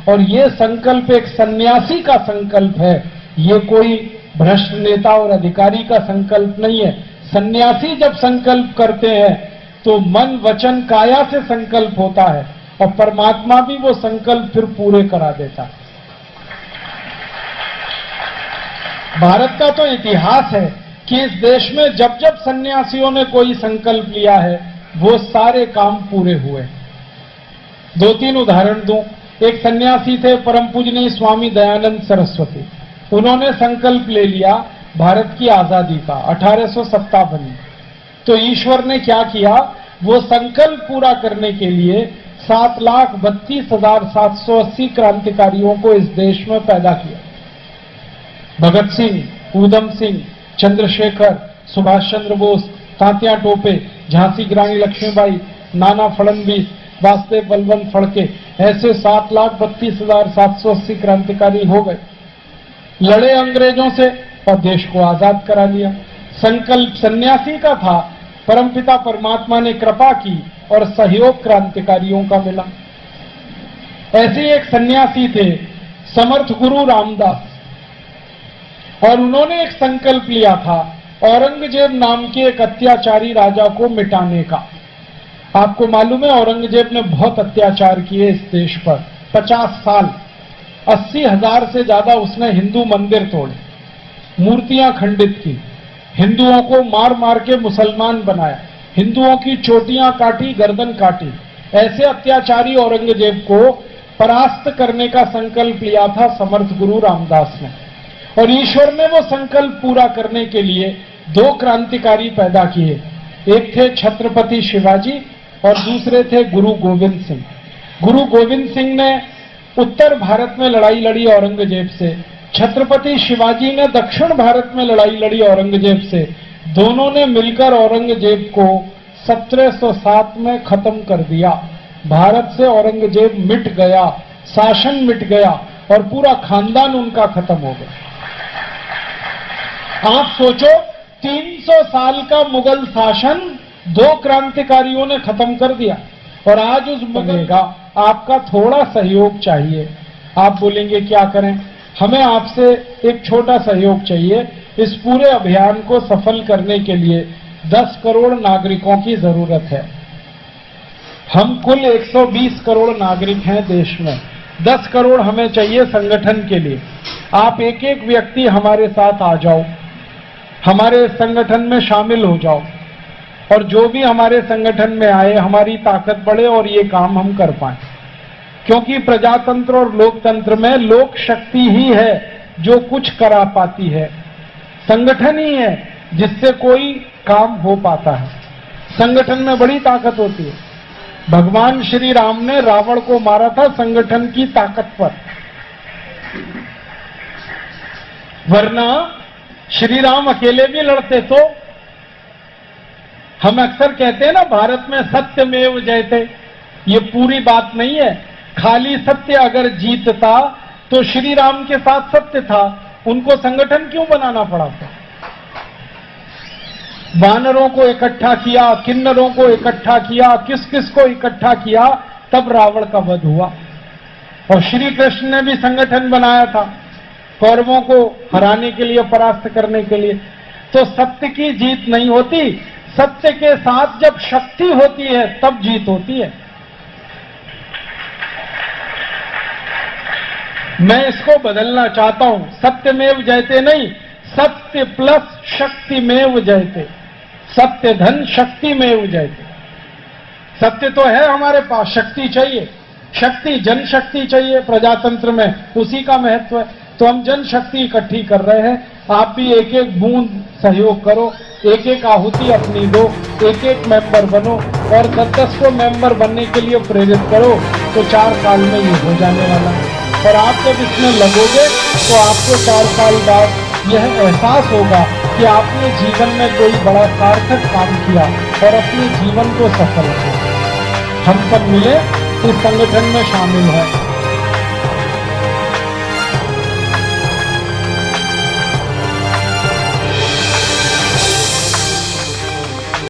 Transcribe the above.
और ये संकल्प एक सन्यासी का संकल्प है, ये कोई भ्रष्ट नेता और अधिकारी का संकल्प नहीं है। सन्यासी जब संकल्प करते हैं तो मन वचन काया से संकल्प होता है और परमात्मा भी वो संकल्प फिर पूरे करा देता है। भारत का तो इतिहास है कि इस देश में जब जब सन्यासियों ने कोई संकल्प लिया है वो सारे काम पूरे हुए। 2-3 उदाहरण दूं। एक सन्यासी थे परम पूजनीय स्वामी दयानंद सरस्वती। उन्होंने संकल्प ले लिया भारत की आजादी का 1857 में। तो ईश्वर ने क्या किया, वो संकल्प पूरा करने के लिए 7,32,780 क्रांतिकारियों को इस देश में पैदा किया। भगत सिंह, ऊधम सिंह, चंद्रशेखर, सुभाष चंद्र बोस, तात्या टोपे, झांसी की रानी लक्ष्मीबाई, नाना फडणवीस, वासुदेव बलवंत फड़के, ऐसे 7,32,780 क्रांतिकारी हो गए। लड़े अंग्रेजों से और देश को आजाद करा लिया। संकल्प सन्यासी का था, परमपिता परमात्मा ने कृपा की और सहयोग क्रांतिकारियों का मिला। ऐसे एक सन्यासी थे समर्थ गुरु रामदास, और उन्होंने एक संकल्प लिया था औरंगजेब नाम के एक अत्याचारी राजा को मिटाने का। आपको मालूम है औरंगजेब ने बहुत अत्याचार किए इस देश पर। 50 साल 80,000 से ज्यादा उसने हिंदू मंदिर तोड़े, मूर्तियां खंडित की, हिंदुओं को मार मार के मुसलमान बनाया, हिंदुओं की चोटियां काटी, गर्दन काटी। ऐसे अत्याचारी औरंगजेब को परास्त करने का संकल्प लिया था समर्थ गुरु रामदास ने, और ईश्वर ने वो संकल्प पूरा करने के लिए 2 क्रांतिकारी पैदा किए। एक थे छत्रपति शिवाजी और दूसरे थे गुरु गोविंद सिंह। गुरु गोविंद सिंह ने उत्तर भारत में लड़ाई लड़ी औरंगजेब से, छत्रपति शिवाजी ने दक्षिण भारत में लड़ाई लड़ी औरंगजेब से। दोनों ने मिलकर औरंगजेब को 1707 में खत्म कर दिया। भारत से औरंगजेब मिट गया, शासन मिट गया और पूरा खानदान उनका खत्म हो गया। आप सोचो 300 साल का मुगल शासन 2 क्रांतिकारियों ने खत्म कर दिया, और आज उस मुगल का आपका थोड़ा सहयोग चाहिए। आप बोलेंगे क्या करें? हमें आपसे एक छोटा सहयोग चाहिए। इस पूरे अभियान को सफल करने के लिए 10 करोड़ नागरिकों की जरूरत है। हम कुल 120 करोड़ नागरिक हैं देश में, 10 करोड़ हमें चाहिए संगठन के लिए। आप एक एक व्यक्ति हमारे साथ आ जाओ, हमारे संगठन में शामिल हो जाओ, और जो भी हमारे संगठन में आए हमारी ताकत बढ़े और ये काम हम कर पाएं। क्योंकि प्रजातंत्र और लोकतंत्र में लोक शक्ति ही है जो कुछ करा पाती है, संगठन ही है जिससे कोई काम हो पाता है। संगठन में बड़ी ताकत होती है। भगवान श्री राम ने रावण को मारा था संगठन की ताकत पर, वरना श्री राम अकेले भी लड़ते तो। हम अक्सर कहते हैं ना भारत में सत्यमेव जयते, ये पूरी बात नहीं है। खाली सत्य अगर जीतता तो श्री राम के साथ सत्य था, उनको संगठन क्यों बनाना पड़ा था? वानरों को इकट्ठा किया, किन्नरों को इकट्ठा किया, किस किस को इकट्ठा किया, तब रावण का वध हुआ। और श्री कृष्ण ने भी संगठन बनाया था कौरवों को हराने के लिए, परास्त करने के लिए। तो सत्य की जीत नहीं होती, सत्य के साथ जब शक्ति होती है तब जीत होती है। मैं इसको बदलना चाहता हूं, सत्यमेव जयते नहीं, सत्य प्लस शक्तिमेव जयते। सत्य धन शक्तिमेव जयते। सत्य तो है हमारे पास, शक्ति चाहिए, शक्ति जनशक्ति चाहिए प्रजातंत्र में, उसी का महत्व है। तो हम जनशक्ति इकट्ठी कर रहे हैं। आप भी एक एक बूंद सहयोग करो, एक एक आहुति अपनी दो, एक एक मेंबर बनो, और 10-10 को मेंबर बनने के लिए प्रेरित करो, तो 4 साल में ये हो जाने वाला है। और आप जब इसमें लगोगे तो आपको 4 साल बाद यह एहसास होगा कि आपने जीवन में कोई बड़ा सार्थक काम किया और अपने जीवन को सफल किया। हम सब मिले इस संगठन में शामिल हैं।